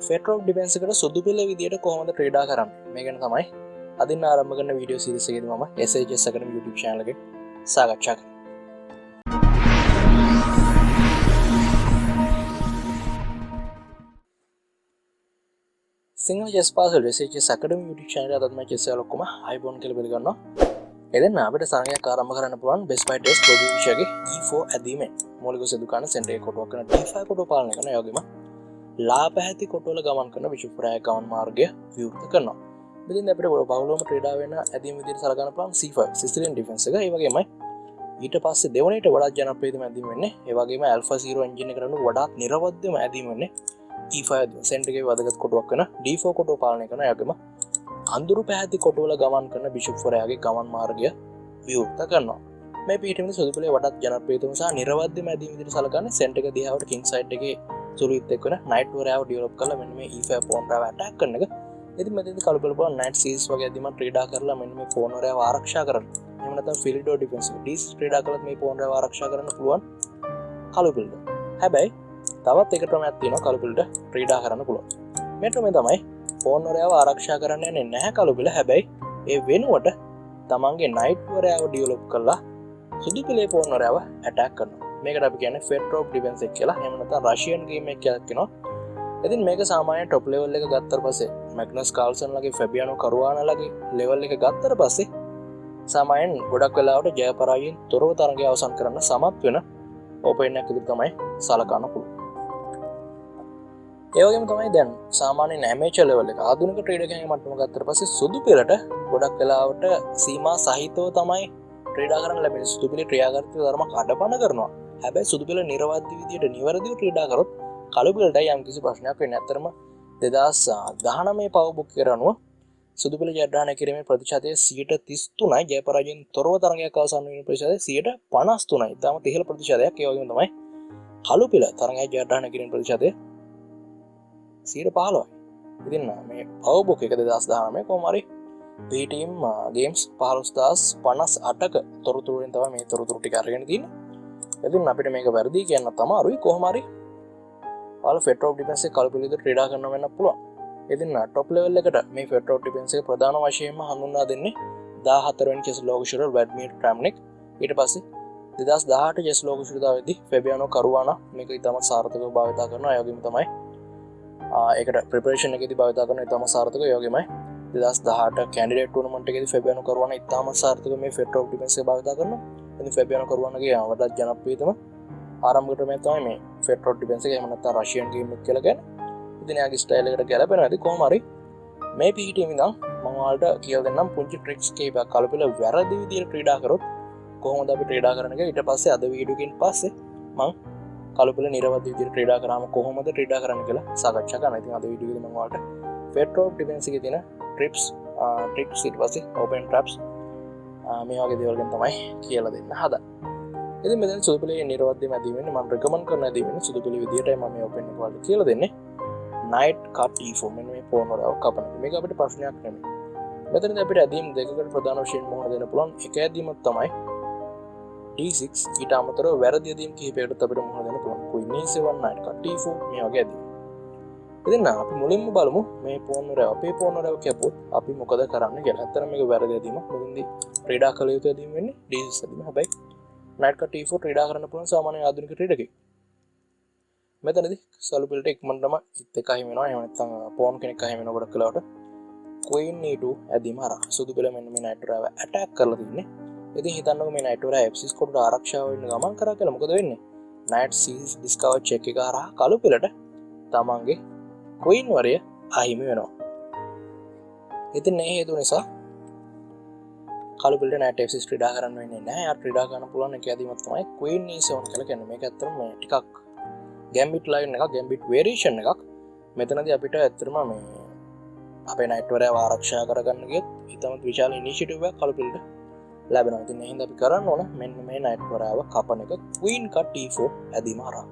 Petroff defense එකට සුදු පිළ විදියට කොහොමද ක්‍රීඩා කරන්නේ මේ ගැන තමයි අදින් ආරම්භ කරන වීඩියෝ සීරීස් එකේදී මම SHS Academy YouTube channel එකේ සාකච්ඡා කරනවා. Sinhala chess පාසල SHS Academy YouTube channel එකේ අදත් මම chess වල ඔක්කොම ආයිබෝන් කියලා පිළිගන්නවා. එදෙන්න අපිට සරණයක් ආරම්භ කරන්න පුළුවන් best by test ප්‍රොබිලිටි විෂයගේ E4 ඇදීමෙන් මූලික සිදු කරන සෙන්ටර් එක කොටුවක් කරන D5 කොටුව පාලනය කරන ඒ වගේම ලාපැහැති කොටුවල ගමන් කරන විෂුප්‍රාය ගමන් මාර්ගය විවෘත කරනවා. මෙතෙන් අපිට බහුලවම ක්‍රීඩා වෙන ඇදීම විදිහට සලකන්න පුළුවන් C5 Sicilian defense එක. ඒ වගේමයි ඊට පස්සේ දෙවණේට වඩා ජනප්‍රියතම ඇදීම වෙන්නේ ඒ වගේම Alpha 0 engine එකට අනුව වඩාත් නිර්වද්‍යම ඇදීම වෙන්නේ E5 සෙන්ටර් එකේ වැදගත් කොටුවක් කරන D4 කොටුව පාලනය කරන ඒ වගේම අඳුරු පැහැති කොටුවල ගමන් කරන විෂුප්‍රායගේ ගමන් මාර්ගය විවෘත කරනවා. මේ පිටුමේ සුදු පිළේ වඩාත් ජනප්‍රියතම සහ නිර්වද්‍යම ඇදීම විදිහට සලකන්නේ සෙන්ටර් එක දිහාවට කිං සයිඩ් එකේ සුළුත් එක්ක වෙන නයිට් වරයාව ඩෙවලොප් කරලා මෙන්න මේ E5 පෝන් රාව ඇටැක් කරන එක. ඉතින් මෙතනදී කළු පිළ බලන නයිට් සීස් වගේ ඇදීමක් ක්‍රීඩා කරලා මෙන්න මේ පෝන් වරයාව ආරක්ෂා කරන්න. එහෙම නැත්නම් ෆිලිඩෝ ඩිෆෙන්ස් ඩීස් ක්‍රීඩා කළත් මේ පෝන් රාව ආරක්ෂා කරන්න පුළුවන් කළු පිළට. හැබැයි තවත් එක ක්‍රමයක් තියෙනවා කළු පිළට ක්‍රීඩා කරන්න පුළුවන්. මේ ක්‍රමය තමයි පෝන් වරයාව ආරක්ෂා කරන්න යන්නේ නැහැ කළු පිළ. හැබැයි ඒ වෙනුවට තමන්ගේ නයිට් වරයාව ඩෙවලොප් කරලා සුදු පිළේ පෝන් වරයාව ඇටැක් කරනවා. මේකට අපි කියන්නේ Petroff defense එක කියලා. එහෙම නැත්නම් රෂියන් ගේම් එකක් කියලා කියනවා. ඉතින් මේක සාමාන්‍යයෙන් টොප් ලෙවල් එක ගත්තට පස්සේ මැග්නස් කාල්සන් ලගේ ෆැබියානෝ කරුවානා ලගේ ලෙවල් එක ගත්තට පස්සේ සාමාන්‍යයෙන් ගොඩක් වෙලාවට ජය පරාජයෙන් තොරව තරගය අවසන් කරන්න සමත් වෙන ඕපනින් එකක් විදිහට තමයි සලකන්න පුළුවන්. ඒ වගේම තමයි දැන් සාමාන්‍යයෙන් ඇමේචර් ලෙවල් එක ආධුනික ක්‍රීඩකයන්ගේ මට්ටම ගත්තට පස්සේ සුදු පිළට ගොඩක් වෙලාවට සීමා සහිතව තමයි ක්‍රීඩා කරන්න ලැබෙන. සුදු පිළේ ක්‍රියාකාරීත්වය ධර්ම කඩපණ කරනවා. හැබැයි සුදු පිළ නිර්වද්‍ය විදියට නිවැරදිව ක්‍රීඩා කරොත් කළු පිළට යම් කිසි ප්‍රශ්නයක් වෙන්නේ නැත්තරම 2019 පව බුක් කරනුව සුදු පිළ ජයග්‍රහණය කිරීමේ ප්‍රතිශතය 33යි. ජය පරාජයෙන් තොරව තරගයක් අවසන් වීමේ ප්‍රතිශතය 53යි. ඊටම ඉහළ ප්‍රතිශතයක්. ඒ වගේම තමයි කළු පිළ තරගයක් ජයග්‍රහණය කිරීමේ ප්‍රතිශතය 15යි. ඉතින් මේ පව බුක් එක 2019 කොහොම හරි B-team games 15058ක තොරතුරුෙන් තමයි මේ තොරතුරු ටික අරගෙන තියෙන්නේ. ඉතින් අපිට මේක වැරදි කියන්න තමයි කොහොම හරි ඔයාලා Petroff defense එක කළු පිළිද ක්‍රීඩා කරන්න වෙන්න පුළුවන්. ඉතින් টොප් ලෙවල් එකට මේ Petroff defense එක ප්‍රධාන වශයෙන්ම හඳුන්වා දෙන්නේ 14 වෙනි chess ලෝකශීල වැඩ්මිර් ට්‍රැම්නික්. ඊට පස්සේ 2018 chess ලෝකශීලතාවේදී ෆැබියානෝ කරුවානා මේක ඉතාමත් සාර්ථකව භාවිත කරනවා. ඒ වගේම තමයි ඒකට ප්‍රිපරේෂන් එකේදී භාවිත කරන ඉතාමත් සාර්ථකව. ඒ වගේමයි 2018 කැන්ඩිඩේට් ටූර්නමන්ට් එකේදී ෆැබියානෝ කරුවානා ඉතාමත් සාර්ථකව මේ Petroff defense එක භාවිත කරනවා. ඉතින් ෆැබියානෝ කරුවානාගේ වඩාත් ජනප්‍රියතම ආරම්භ ක්‍රමය තමයි මේ Petroff defense එක. එහෙම නැත්නම් රෂියන් ගේම් එක කියලා කියන්නේ. ඉතින් එයාගේ ස්ටයිල් එකට ගැලපෙනවා. ඉතින් කොහොම හරි මේ පිහිටීම ඉඳන් මම ඔයාලට කියලා දෙන්නම් පුංචි ට්‍රික්ස් කීපයක්. කළු පිළ වැරදි විදියට ක්‍රීඩා කරොත් කොහොමද අපි ක්‍රීඩා කරන්න කියලා. ඊට පස්සේ අද වීඩියෝ එකකින් පස්සේ මම කළු පිළ නිර්වද්‍ය විදියට ක්‍රීඩා කරාම කොහොමද ක්‍රීඩා කරන්න කියලා සාකච්ඡා කරනවා. ඉතින් අද වීඩියෝ එකේදී මම ඔයාලට Petroff defense එකේ තියෙන ට්‍රික්ස් ඊට පස්සේ open traps මේ වගේ දේවල් ගැන තමයි කියලා දෙන්න හදන්නේ. ඉතින් මෙතන සුදු පිළේ නිර්වද්‍යම ඇදීම වෙන්නේ මම රෙකමන්ඩ් කරන ඇදීම වෙන්නේ සුදු පිළේ විදියටයි මම මේ open එක වලට කියලා දෙන්නේ. night cut e4 මෙන්න මේ පෝන් වල කපන එක. මේක අපිට ප්‍රශ්නයක් නෙමෙයි. මෙතනදී අපිට ඇදීම් දෙකකට ප්‍රධාන වශයෙන් මොහොන දෙන්න පුළුවන්. එක ඇදීමක් තමයි d6. ඊට අමතරව වැරදි ඇදීම් කිහිපයකට අපිට මොහොන දෙන්න පුළුවන්. queen e7 night cut e4 මේ වගේ ඇදීම්. ඉතින් අපි මුලින්ම බලමු මේ පෝන් වල අපේ පෝන් වල කැපුවොත් අපි මොකද කරන්න කියලා. ඇත්තටම මේක වැරදි ඇදීමක්. මුලින්දී ක්‍රීඩා කළ යුතු ඇදීම වෙන්නේ d6 ඇදීම. හැබැයි night cut e4 ක්‍රීඩා කරන්න පුළුවන් සාමාන්‍ය ආධුනික ක්‍රීඩකෙක්. මෙතනදී සලු පිළට ඉක්මනටම ඉත් එක අහිමි වෙනවා. එහෙම නැත්නම් පෝන් කෙනෙක් අහිමි වෙන ගොඩක් වෙලාවට queen e2 ඇදීම හරහා සුදු පිළ මෙන්න මේ night වරාව ඇටැක් කරලා තින්නේ. ඉතින් හිතන්නකෝ මේ night වරාව f6 කොටට ආරක්ෂාව වෙන්න ගමන් කරා කියලා මොකද වෙන්නේ? night c6 discover check එක හරහා කළු පිළට තමන්ගේ queen වරය අහිමි වෙනවා. ඉතින් මේ හේතුව නිසා කළු පිළට night f6 ක්‍රීඩා කරන්න වෙන්නේ නැහැ. යාට ක්‍රීඩා කරන්න පුළුවන් එක ඇදීමක් තමයි queen e7 කියලා කියන්නේ. මේක ඇත්තටම මේ ටිකක් gambit line එකක්, gambit variation එකක්. මෙතනදී අපිට ඇත්තටම මේ අපේ night වරයාව ආරක්ෂා කරගන්න ගියොත් ඊටමත් විශාල ඉනිෂියටිව් එකක් කළු පිළට ලැබෙනවා. ඉතින් එහෙනම් අපි කරන්න ඕන මෙන්න මේ night වරයාව කපන එක queen cut e4 ඇදීම හරහා.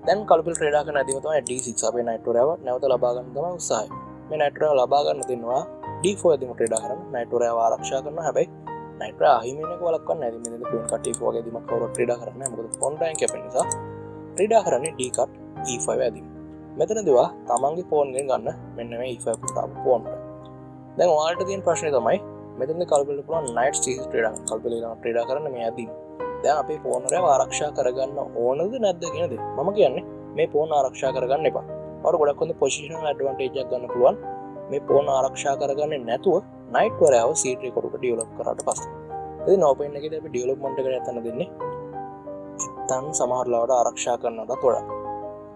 දැන් කළු පිළ ක්‍රීඩා කරන ඇදීම තමයි d6. අපේ night වරයාව නැවත ලබා ගන්න තමයි උත්සාහය. මේ night වරයාව ලබා ගන්න දෙනවා d4 ඇදීම ක්‍රීඩා කරන්න. night වරයාව ආරක්ෂා කරනවා. හැබැයි night වරයාව අහිමි වෙන එක වළක්වන්න නැහැ. ඉතින් මෙතන queen cut e4 වගේ ඇදීමක් කවුරුත් ක්‍රීඩා කරන්නේ නැහැ. මොකද pawn rank කැපෙන නිසා ක්‍රීඩා කරන්නේ d cut e5 ඇදීම. මෙතනදිවා තමන්ගේ ෆෝන්ගෙන් ගන්න මෙන්න මේ E5 පුතාව ෆෝන් එක. දැන් ඔයාලට තියෙන ප්‍රශ්නේ තමයි මෙතනදී කල්පිලා පුළුවන් නයිට් සීරීස් ට්‍රේඩර් කල්පිලා ට්‍රේඩර් කරන්න මේ ඇදී. දැන් අපේ ෆෝන් එක ආරක්ෂා කරගන්න ඕනද නැද්ද කියන දේ. මම කියන්නේ මේ ෆෝන් ආරක්ෂා කරගන්න එපා. ඔයාලට ගොඩක් හොඳ පොසිෂනල් ඇඩ්වාන්ටේජ් එකක් ගන්න පුළුවන්. මේ ෆෝන් ආරක්ෂා කරගන්නේ නැතුව නයිට් වරයව සීට් රෙකෝඩර් ඩෙවලොප් කරාට පස්සේ. ඉතින් ඕපන් එකේදී අපි ඩෙවලොප්මන්ට් එකට යන්න දෙන්නේ. ඉතින් සමහර ලාවට ආරක්ෂා කරනවට වඩා.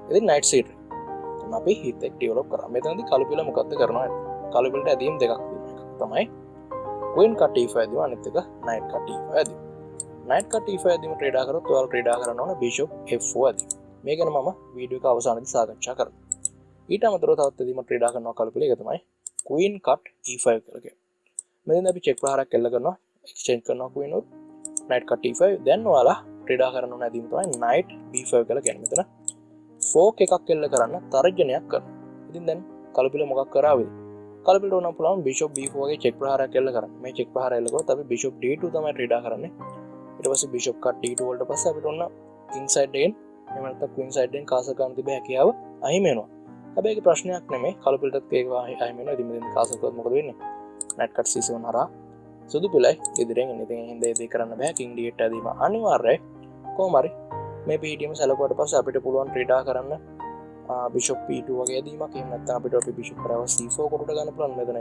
ඉතින් නයිට් සීට් අපි හිත එක් ඩෙවලොප් කරා. මෙතනදී කලුපිල මොකද්ද කරනවා? කලුපිලට ඇදීම් දෙකක් තියෙනවා. එකක් තමයි queen cut e5 ඇදීම, අනිත් එක knight cut e5 ඇදීම. knight cut e5 ඇදීම ට්‍රේඩර් කරොත් ඔයාලා ට්‍රේඩර් කරන්න ඕන bishop f4 ඇදීම. මේ ගැන මම වීඩියෝ එක අවසානයේදී සාකච්ඡා කරනවා. ඊට අමතරව තවත් ඇදීම ට්‍රේඩර් කරනවා කලුපිල. ඒක තමයි queen cut e5 කියලා කියන්නේ. මෙතන අපි චෙක් ප්‍රහාරයක් එල්ල කරනවා, exchange කරනවා queen උත් knight cut e5. දැන් ඔයාලා ට්‍රේඩර් කරන්න ඕන ඇදීම තමයි knight b5 කියලා කියන්නේ. මෙතන ෆෝක් එකක් එල්ල කරන්න තර්ජනයක් කරනවා. ඉතින් දැන් කලුපිල මොකක් කරාවේද? කලුපිලට උනම් පුළුවන් bishop b4 වගේ චෙක් ප්‍රහාරයක් එල්ල කරන්න. මේ චෙක් ප්‍රහාරය එල්ල කරොත් අපි bishop d2 තමයි ට්‍රේඩර් කරන්නේ. ඊට පස්සේ bishop cut d2 වලට පස්සේ අපිට ඔන්න king side එකෙන් එහෙම නැත්නම් queen side එකෙන් කාසර් ගන්න තිබෙ හැකියාව අහිමි වෙනවා. හැබැයි ඒක ප්‍රශ්නයක් නෙමෙයි. කලුපිලටත් ඒක අහිමි වෙනවා. ඉතින් මෙතන කාසර් කරොත් මොකද වෙන්නේ? knight cut c7 හරහා සුදු පිළයි ඉදිරියෙන් එන. ඉතින් හින්දා ඒක කරන්න බෑ. king d8 ඇදීම අනිවාර්යයි. කොහොම හරි මේ PTM සැලකුවට පස්සේ අපිට පුළුවන් ට්‍රේඩර් කරන්න bishop p2 වගේ ඇදීමක්. එහෙම නැත්නම් අපිට අපි bishop කරව c4 කොටට ගන්න පුළුවන්. මෙතන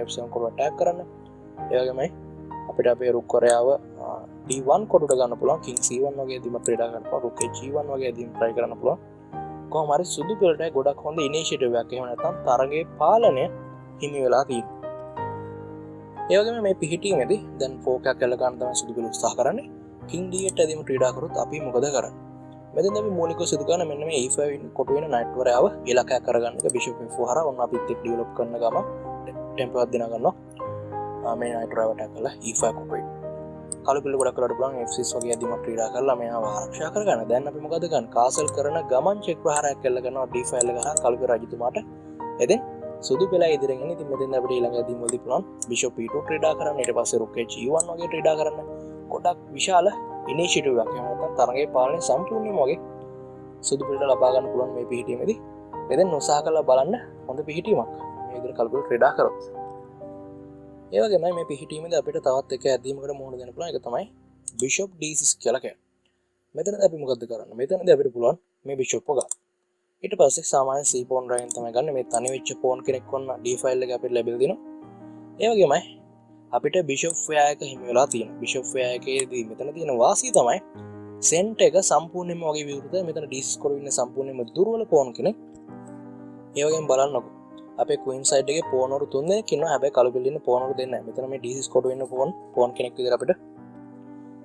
f7 කොට attack කරන්න. ඒ වගේමයි අපිට අපේ රුක් කරයව d1 කොටට ගන්න පුළුවන්. king c1 වගේ ඇදීමක් ට්‍රේඩර් කරන්න පුළුවන්. රුක් g1 වගේ ඇදීම් try කරන්න පුළුවන්. කොහොම හරි සුදු පිළට ගොඩක් හොඳ ඉනිෂියේටිව් එකක්. එහෙම නැත්නම් තරගයේ පාලනය හිමි වෙලා තියෙනවා. ඒ වගේම මේ PTMේදී දැන් ෆෝක් එකක් එල්ල ගන්න තමයි සුදු පිළ උත්සාහ කරන්නේ. king d8 ඇදීම ට්‍රේඩර් කරොත් අපි මොකද කරන්නේ? මෙතෙන් අපි මූලිකව සිදු කරන මෙන්න මේ e5 කොට වෙන knight වරයව ඉලක්කයක් කරගන්න එක bishop f4 හරහා ඔන්න අපිත් එක්ක ඩෙවලොප් කරන ගම ටෙම්පර් එකක් දිනා ගන්නවා. මේ knight වරයව attack කරලා e5 කොට වෙන. කලුපිල්ල ගොඩක් කරලා බලන්න f6 වගේ ඇදීමක් ට්‍රේඩර් කරලා මෙයාව ආරක්ෂා කරගන්න. දැන් අපි මොකද කරන්නේ? කාසල් කරන ගමන් චෙක් ප්‍රහාරයක් එල්ල කරනවා d5 එක හරහා කලුපිල රජතුමාට. එතෙන් සුදු පෙළ ඉදිරියෙන් එන. ඉතින් මෙතෙන් අපිට ඊළඟ ඇදීම් වලදී පුළුවන් bishop e2 ට්‍රේඩර් කරන්න. ඊට පස්සේ rook h1 වගේ ට්‍රේඩර් කරන්න. ගොඩක් විශාල ඉනිෂියේටිව් එකක්. එහෙම නැත්නම් තරගයේ පාලනය සම්පූර්ණයෙන්ම වගේ සුදු පිළට ලබා ගන්න පුළුවන් මේ PTMේදී. මෙතෙන් උත්සාහ කරලා බලන්න හොඳ PTMක්. මේ විදිහට කල්පිල ට්‍රේඩර් කරොත්. ඒ වගේමයි මේ PTMේදී අපිට තවත් එක ඇදීමකට මුහුණ දෙන්න පුළුවන්. ඒක තමයි bishop d6 කියලා කියන්නේ. මෙතනදී අපි මොකද්ද කරන්නේ? මෙතනදී අපිට පුළුවන් මේ bishop එක ගන්න. ඊට පස්සේ සාමාන්‍ය c pawn රයින් තමයි ගන්න. මේ තනි වෙච්ච pawn කෙනෙක් වන්න d file එක අපිට ලැබෙලා දිනවා. ඒ වගේමයි අපිට bishop fire එක හිමි වෙලා තියෙනවා. bishop fire එකේදී මෙතන තියෙන වාසිය තමයි සෙන්ටර් එක සම්පූර්ණයෙන්ම වගේ විවෘතයි. මෙතන d6 කොට ඉන්න සම්පූර්ණයෙන්ම දුර්වල pawn කෙනෙක්. ඒ වගේම බලන්නකො අපේ queen side එකේ pawn වරු 3 දෙනෙක් ඉන්නවා. හැබැයි කළු පිළින්න pawn වරු දෙන්නේ නැහැ. මෙතන මේ d6 කොට ඉන්න pawn කෙනෙක් විතර අපිට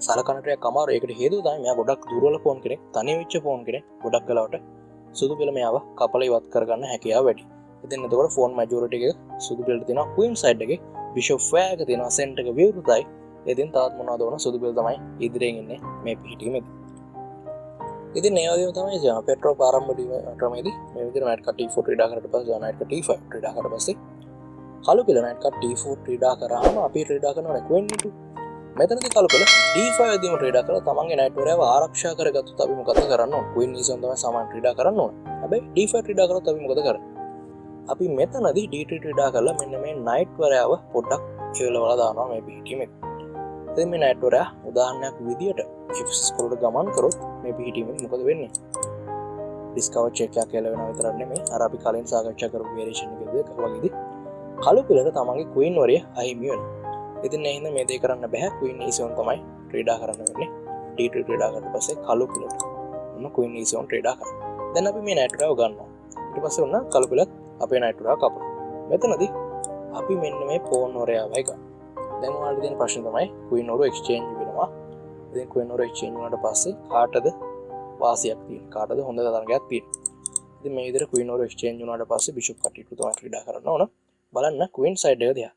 සලකන ටිකක් අමාරු. ඒකට හේතුව තමයි මෙයා ගොඩක් දුර්වල pawn කෙනෙක්, තනි වෙච්ච pawn කෙනෙක්. ගොඩක් වෙලාවට සුදු පිළ මෙයාව කපලා ඉවත් කරගන්න හැකියාව වැඩි. ඉතින් එතකොට pawn majority එක සුදු පිළට තියෙනවා. queen side එකේ bishop fire එක තියෙනවා. සෙන්ටර් එක විවෘතයි. ඉතින් තවත් මොනවද වුණා සුදු පිළ තමයි ඉදිරියෙන් ඉන්නේ මේ PTMේදී. ඉතින් මේ වගේම තමයි Petroff ආරම්භ ක්‍රමයේදී මේ විදිහට knight cut e4 ට්‍රේඩර් කරලා පස්සේ knight cut e5 ට්‍රේඩර් කරලා පස්සේ කළු පිළ knight cut d4 ට්‍රේඩර් කරාම අපි ට්‍රේඩර් කරනවා queen d2. මෙතනදී කළු පිළ d5 ඇදීම ට්‍රේඩර් කරලා තමන්ගේ knight වරයව ආරක්ෂා කරගත්තොත් අපි මොකද කරන්න ඕන? queen e7 තමයි සමාන ට්‍රේඩර් කරන්න ඕන. හැබැයි d5 ට්‍රේඩර් කරොත් අපි මොකද කරන්නේ? අපි මෙතනදී d3 ට්‍රේඩර් කරලා මෙන්න මේ knight වරයව පොඩ්ඩක් කෙලවලා දානවා මේ PTMේදී. ඉතින් මේ knight වරය උදාහරණයක් විදියට f6 කොට ගමන් කරොත් මේ PTMේදී මොකද වෙන්නේ? ඩිස්කවර් චෙක් එකක් කියලා වෙනවා විතරක් නෙමෙයි. අර අපි කලින් සාකච්ඡා කරපු වේරියේෂන් එකේදී වගේදී කළු පිළට තමන්ගේ queen වරය අහිමි වෙනවා. ඉතින් ඒ හින්දා මේ දේ කරන්න බෑ. queen e7 තමයි ට්‍රේඩර් කරන්න වෙන්නේ. d3 ට්‍රේඩර් කරලා පස්සේ කළු පිළට ඔන්න queen e7 ට්‍රේඩර් කරනවා. දැන් අපි මේ knight වරයව ගන්නවා. ඊට පස්සේ ඔන්න කළු පිළත් අපේ knight වරයව කපනවා. මෙතනදී අපි මෙන්න මේ pawn වරයවයි ගන්න. දැන් ඔයාලට තියෙන ප්‍රශ්නේ තමයි queen වරු exchange වෙනවා. ඉතින් queen වරු exchange වුණාට පස්සේ කාටද වාසියක් තියෙන්නේ? කාටද හොඳ තරගයක් තියෙන්නේ? ඉතින් මේ විදිහට queen වරු exchange වුණාට පස්සේ bishop cut e2 තමයි ට්‍රේඩර් කරන්න ඕන. බලන්න queen side එක දිහා.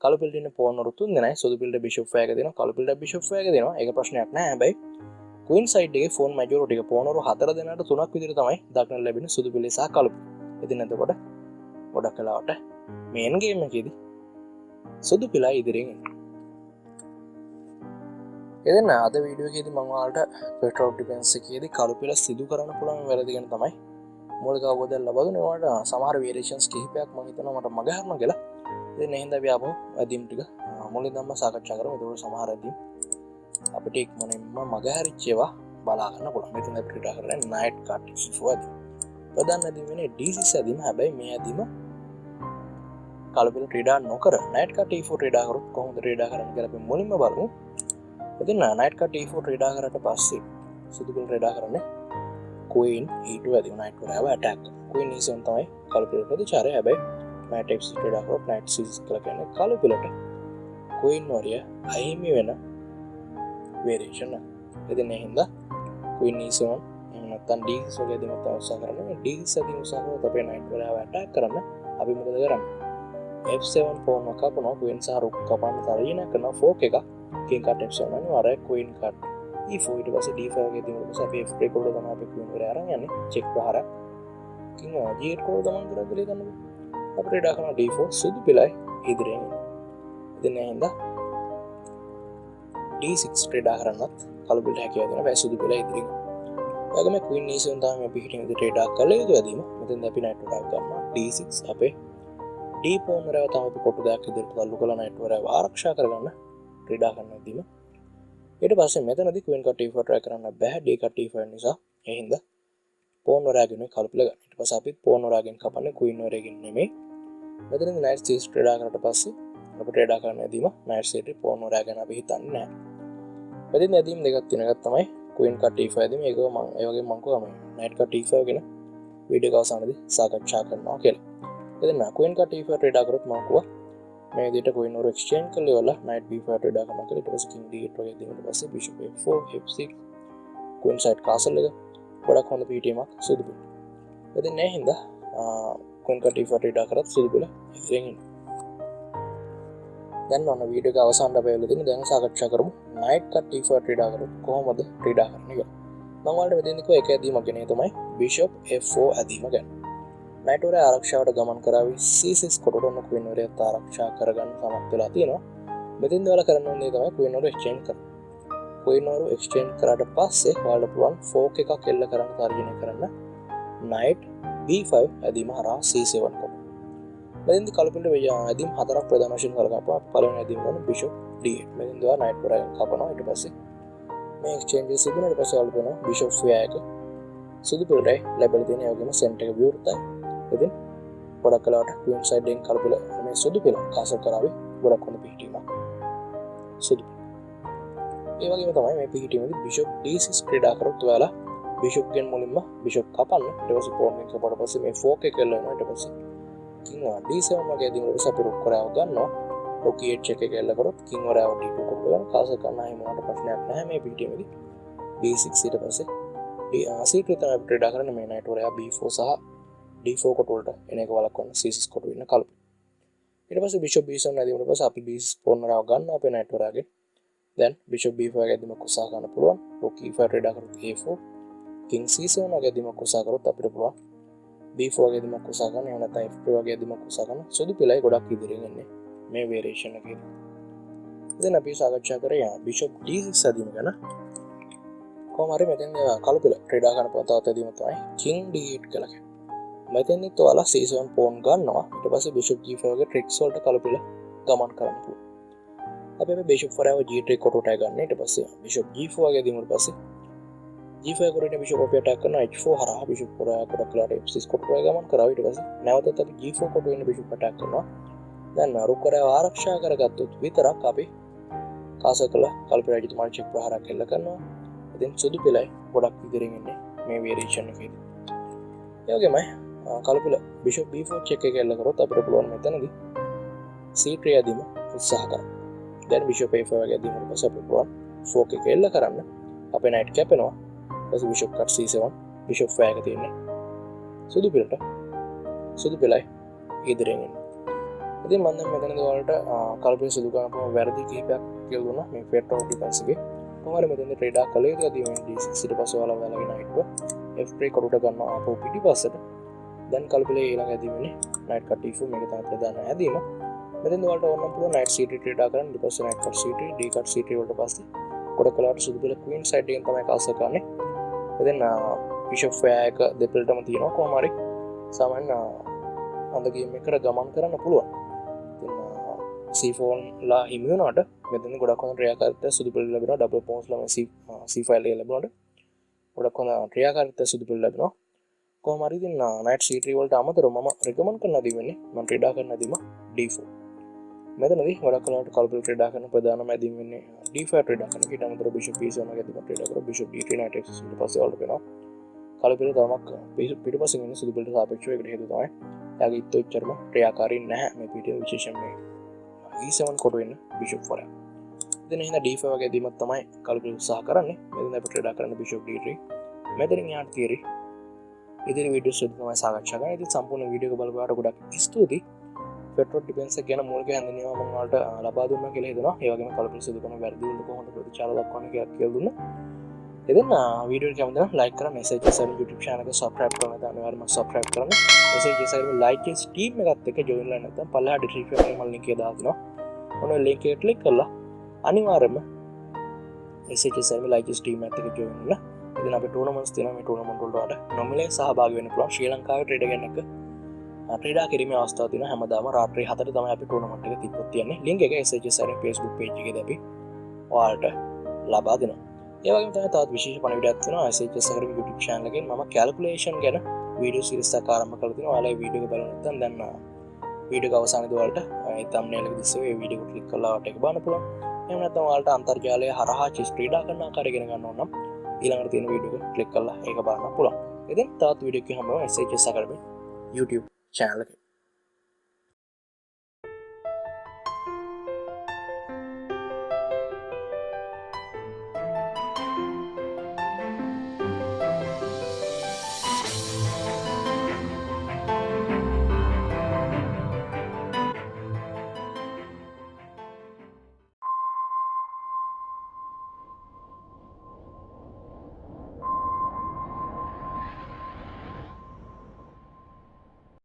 කළු පිළට ඉන්න pawn වරු 3 දෙනයි. සුදු පිළට bishop fire එක දෙනවා. කළු පිළට bishop fire එක දෙනවා. ඒක ප්‍රශ්නයක් නෑ. හැබැයි queen side එකේ pawn majority එක pawn වරු 4 දෙනාට 3ක් විදිහට තමයි දක්නට ලැබෙන්නේ සුදු පිළේ සහ කළු පිළ. ඉතින් එතකොට ගොඩක් වෙලාවට මේ end game එකේදී සුදු පිළයි ඉදිරියෙන් එන්නේ. එදෙන අද වීඩියෝ එකේදී මම ඔයාලට Petroff defense එකේදී කළු පිළ සිදු කරන්න පුළුවන් වැරදි ගැන තමයි මූලික අවබෝධය ලබා දුන්නේ. ඒවට සමහර වේරියේෂන්ස් කිහිපයක් මම හිතනවා මට මගහරනවා කියලා. ඉතින් එහෙනම් අපි ආපහු ඇදීම් ටික මුලින්දම සාකච්ඡා කරමු. ඒකෝට සමහර ඇදීම් අපිට ඉක්මනින්ම මගහැරිච්ච ඒවා බලා ගන්න පුළුවන්. මෙතන අපිට ක්‍රීඩා කරන්නේ නයිට් කාට් T4 ඇදීම. ප්‍රධාන ඇදීම වෙන්නේ D6 ඇදීම. හැබැයි මේ ඇදීම කලබල ක්‍රීඩා නොකර නයිට් කාට් T4 ක්‍රීඩා කරොත් කොහොමද ක්‍රීඩා කරන්න කියලා අපි මුලින්ම බලමු. ඉතින් නයිට් කාට් T4 ක්‍රීඩා කරාට පස්සේ සුදු පිළ ක්‍රීඩා කරන්නේ Queen E2 ඇදීම. නයිට් වරාව ඇටැක්. Queen E7 තමයි කලබල ප්‍රතිචාරය. හැබැයි නයිට් F6 ක්‍රීඩා කරොත් නයිට් C6 කියලා කියන්නේ කලබලට Queen warrior අහිමි වෙන වේරියේෂන් එක. ඉතින් ඒ හින්දා Queen E7 එහෙම නැත්නම් D6 වගේ දෙයක් තමයි උත්සාහ කරන්නේ. D6 ඇදීම උත්සාහ කරොත් අපේ නයිට් වරාව ඇටැක් කරන්න අපි මොකද කරන්නේ? F7 pawn එක කපනවා. Queen සහ rook කපන්න තරජන කරනවා. fork එක king cut F7 අනිවාර්යයි. Queen cut E4 ඊට පස්සේ D5 වගේ දෙයක් ඊට පස්සේ අපි F3 කොට තමයි අපි Queen වරේ අරන් යන්නේ. check පහරක්. king G8 කොට තමයි කරලා ගලේ ගන්න. අපිට ඊට කරනවා D4 සුදු පිළයි ඉදිරියෙන්. ඉතින් ඒ හින්දා D6 ක්‍රීඩා කරන්නත් කලබලට හැකියාව දෙනවා. වැය සුදු පිළ ඉදිරියෙන්. වගේම Queen E7 තමයි අපි පිටින් ක්‍රීඩා කළ යුතු ඇදීම. මෙතෙන් අපි නයිට් වරාව ගන්නවා. D6 අපේ D pawn වරාව තමයි අපි කොටු දෙකක් ඉදිරියට තල්ලු කරලා නයිට් වරාව ආරක්ෂා කරගන්න ක්‍රීඩා කරන ඇදීම. ඊට පස්සේ මෙතනදී Queen cut E4 try කරන්න බෑ. D cut E5 නිසා. ඒ හින්දා pawn වරාගෙන කලබල ගන්න. ඊට පස්සේ අපි pawn වරාගෙන කපන්නේ Queen වරේකින් නෙමෙයි. මෙතනදී knight C6 ක්‍රීඩා කරාට පස්සේ අපිට ක්‍රීඩා කරන්න ඇදීම knight C3 pawn වරාගෙන අපි හිතන්නේ නැහැ. මෙතන ඇදීම් දෙකක් තියෙන එකක් තමයි Queen cut E5 ඇදීම. ඒක මම ඒ වගේ මම කිව්වා මේ knight cut E5 ගැන වීඩියෝ එක අවසානයේදී සාකච්ඡා කරනවා කියලා. ඉතින් Queen cut E5 ක්‍රීඩා කරොත් මම කිව්වා මේ විදිහට Queen වර exchange කරලා ඉවරලා knight B5 ක්‍රීඩා කරනවා කියලා. ඊට පස්සේ king D8 වගේ දෙයක් ඊට පස්සේ bishop F4 F6 Queen side castle එක ගොඩක් හොඳ පිටීමක් සුදු පිළ. ඉතින් ඒ හින්දා Queen cut E4 ක්‍රීඩා කරත් සුදු පිළ ඉතින් දැන් ඔන්න වීඩියෝ එක අවසානට අපි වෙලා තියෙන දැන් සාකච්ඡා කරමු knight cut E4 ක්‍රීඩා කරොත් කොහොමද ක්‍රීඩා කරන්නේ කියලා. මම ඔයාලට මෙතෙන්දී කිව්වා එක ඇදීමක් ගැන තමයි bishop F4 ඇදීම ගැන. knight වර ආරක්ෂාවට ගමන් කරાવી C6 කොටට ඔන්න Queen වරයත් ආරක්ෂා කරගන්න සමත් වෙලා තියෙනවා. මෙතෙන්දී ඔයාලා කරන්න ඕනේ තමයි Queen වර exchange කරන්න. Queen වර exchange කරාට පස්සේ ඔයාලට පුළුවන් fork එකක් එල්ල කරන්න තර්ජනය කරන්න knight B5 ඇදීම හරහා C7 කොට. මෙතෙන්දී කලපිට ඇදීම් හතරක් ප්‍රධාන වශයෙන් කරගන්නවා. පළවෙනි ඇදීම ගන්න bishop D8. මෙතෙන්දී ඔයා knight වරෙන් කපනවා. ඊට පස්සේ මේ exchange සිදු වෙනාට පස්සේ ඔයාලට වෙනවා bishop C1 සුදු පිළටයි ලැබෙලා තියෙන ඒ වගේම center එක විවෘතයි. ඉතින් ගොඩක් කලාවට Queen side එකෙන් කලපිල මේ සුදු පිළ කාසල් කරાવી ගොඩක් හොඳ පිහිටීමක් සුදු. ඒ වගේම තමයි මේ පිහිටීමේදී bishop D6 ක්‍රීඩා කරොත් ඔයාලා bishop ගෙන් මුලින්ම bishop කපන්න. ඊට පස්සේ pawn එක කපලා පස්සේ මේ fork එක එල්ල වෙනවා. ඊට පස්සේ king D7 වගේ දීමකට අපි rook වරාව ගන්නවා. rook E8 check එක එල්ල කරොත් king වරාව D2 කොට ගන්න කාසල් කරන්න හැම මොනකට ප්‍රශ්නයක් නැහැ මේ පිහිටීමේදී. D6 ඊට පස්සේ C3 තමයි අපි ක්‍රීඩා කරන්නේ මේ knight වරාව B4 සහ D4 කොට වලට එන එක වලක්වන්න C6 කොට වෙන කලප. ඊට පස්සේ bishop B7 ඇදීමට පස්සේ අපි D6 pawn වරාව ගන්නවා අපේ knight වරාගෙන්. then bishop B5 ඇදීමක් උත්සාහ ගන්න පුළුවන්. rook E5 ක්‍රීඩා කරොත් A4 king C7 වගේ ඇදීමක් උත්සාහ කරොත් අපිට පුළුවන් B4 වගේ ඇදීමක් උත්සාහ ගන්න. එහෙම නැත්නම් F3 වගේ ඇදීමක් උත්සාහ ගන්න. සුදු පිළයි ගොඩක් ඉදිරියෙන් එන්නේ මේ variation එකේ. ඉතින් අපි සාකච්ඡා කරේ bishop D6 ඇදීම ගැන. කොහොම හරි මෙතෙන් කලපිල ක්‍රීඩා කරන තවත් ඇදීම තමයි king D8 කියලා කියන්නේ. මෙතෙන්දිත් ඔයාලා C7 pawn ගන්නවා. ඊට පස්සේ bishop G5 වගේ tricks වලට කලපිල ගමන් කරන්න පුළුවන්. අපි මේ bishop වරාව G3 කොටට ගන්න. ඊට පස්සේ bishop G4 වගේ දීමුට පස්සේ G5 කොටේ bishop අපි attack කරනවා. H4 හරහා bishop වරාව කොට කළාට F6 කොටට ගමන් කරාවි. ඊට පස්සේ නැවතත් අපි G4 කොටේ ඉන්න bishop attack කරනවා. දැන් rook වරාව ආරක්ෂා කරගත්තොත් විතරක් අපි කාසල් කළා කලපිල රජතුමාට check ප්‍රහාරයක් එල්ල කරනවා. ඉතින් සුදු පිළයි ගොඩක් ඉදිරියෙන් ඉන්නේ මේ variation එකේදී. ඒ වගේමයි කලපිල bishop B4 check එක එල්ල කරොත් අපිට පුළුවන් මෙතනදී C3 ඇදීම උත්සාහ කරන්න. දැන් bishop A5 වගේ ඇදීමකට පස්සේ අපිට පුළුවන් fork එක එල්ල කරන්න. අපේ knight කැපෙනවා. ඊපස්සේ bishop cut C7 bishop 5 එක තියෙන්නේ සුදු පිළට. සුදු පිළයි ඉදිරියෙන් ඉන්නේ. ඉතින් මම දැන් මෙතනදී ඔයාලට කලපිල සුදු ගන්නපුවම වැරදි කිහිපයක් කියලා දුන්නා මේ Petroff defense එකේ. කොහොමද මෙතෙන්දී ක්‍රීඩා කළේ කියලා දීමෙන් D6 ඊට පස්සේ ඔයාලා වැලගෙන knight F3 කොටට ගන්නවා ආපහු පිටිපස්සට. දැන් කලපිලේ ඊළඟ ඇදීමනේ knight cut E4 මේක තමයි ප්‍රධාන ඇදීම. මෙතෙන් ඔයාලට ඕනනම් පුළුවන් knight C3 ක්‍රීඩා කරන්න. ඊට පස්සේ knight cut C3 D cut C3 වලට පස්සේ කොට කලාට සුදු පිළ queen side එකෙන් තමයි කාසල් කරන්නේ. එතෙන් බිෂප් ෆෙයා එක දෙපළටම තියෙනවා කොහොම හරි සාමාන්‍ය අද ගේම් එකට ගමන් කරන්න පුළුවන්. ඉතින් C4 ලා හිමි වුණාට මෙතන ගොඩක් හොඳ ක්‍රියාකාරීත්වය සුදු පිළ ලැබෙනවා. ඩබල් පෝන්ස් ලා C5 එක ලැබුණාට ගොඩක් හොඳ ක්‍රියාකාරීත්වය සුදු පිළ ලැබෙනවා. කොහොම හරි ඉතින් නයිට් C3 වලට අමතරව මම රෙකමන්ඩ් කරන්න දීන්නේ මම ක්‍රීඩා කරන්න දීම D4. මෙතනදී ගොඩක් කලකට කල්පිල් ක්‍රීඩා කරන ප්‍රධානම ඇදීම් වෙන්නේ D5 ක්‍රීඩා කරන ඊට අමතරව බිෂප් E7 එක ඇදීම ක්‍රීඩා කරලා බිෂප් D3 නයිට් F6 ඊට පස්සේ වලට වෙනවා. කලපිල තමක් පිටපසින් ඉන්න සුදු පිළට සාපේක්ෂව ඒකට හේතුව තමයි එයාගේ ඉත්තු එච්චරම ක්‍රියාකාරී නැහැ මේ පිටිය විශේෂයෙන් මේ E7 කොට වෙන්න බිෂප් 4 එක. ඉතින් එහෙනම් D5 වගේ ඇදීමක් තමයි කලපිල උත්සාහ කරන්නේ. මෙතන අපි ක්‍රීඩා කරන බිෂප් D3. මෙතනින් යාට තියෙරි ඉදිරි වීඩියෝස් වලදී තමයි සාකච්ඡා කරන්නේ. ඉතින් සම්පූර්ණ වීඩියෝ එක බලපුවාට ගොඩක් ස්තුතියි. Petroff defense එක ගැන මූලික හැඳින්වීම මම ඔයාලට ලබා දුන්නා කියලා හිතනවා. ඒ වගේම කලපිල සිදු කරන වැරදි වලට කොහොමද ප්‍රතිචාර දක්වන්නේ කියලා දුන්නා. ඉතින් වීඩියෝ එක කැමති නම් ලයික් කරන්න, SHS YouTube channel එක subscribe කරන්න, අනිවාර්යයෙන්ම subscribe කරන්න. SHS like team එකත් එක්ක join වෙලා නැත්නම් පල්ලෙහා description එකේ මම link එක දාලා දෙනවා. ඔන්න link එක click කරලා අනිවාර්යයෙන්ම SHS like team එකත් එක්ක join වෙන්න. ඉතින් අපේ tournaments තියෙනවා. මේ tournament වලට නොමිලේ සහභාගී වෙන්න පුළුවන්. ශ්‍රී ලංකාවේ ට්‍රේඩර් කෙනෙක් ක්‍රීඩා කිරීමේ අවස්ථාව තියෙනවා. හැමදාම රාත්‍රී 4ට තමයි අපි tournament එක තිබ්බොත් තියන්නේ. link එක SHS Facebook page එකේදී අපි ඔයාලට ලබා දෙනවා. ඒ වගේම තමයි තවත් විශේෂ පණිවිඩයක් තියෙනවා SHS Academy YouTube channel එකෙන් මම calculation ගැන වීඩියෝ series එකක් ආරම්භ කරලා තිනවා. ඔයාලා මේ වීඩියෝ එක බලලා නැත්නම් දැන් වීඩියෝ එක අවසානයේදී ඔයාලට ඒ thumbnail එක දිස්සේ මේ වීඩියෝ එක ක්ලික් කරලා ඔයාලට ඒක බලන්න පුළුවන්. එහෙම නැත්නම් ඔයාලට අන්තර්ජාලය හරහා chess ක්‍රීඩා කරන ආකාරය ඉගෙන ගන්න ඕන නම් ඊළඟට තියෙන වීඩියෝ එක ක්ලික් කරලා ඒක බලන්න පුළුවන්. ඉතින් තවත් වීඩියෝ එකකින් හම්බ වෙනවා SHS Academy YouTube channel එකේ.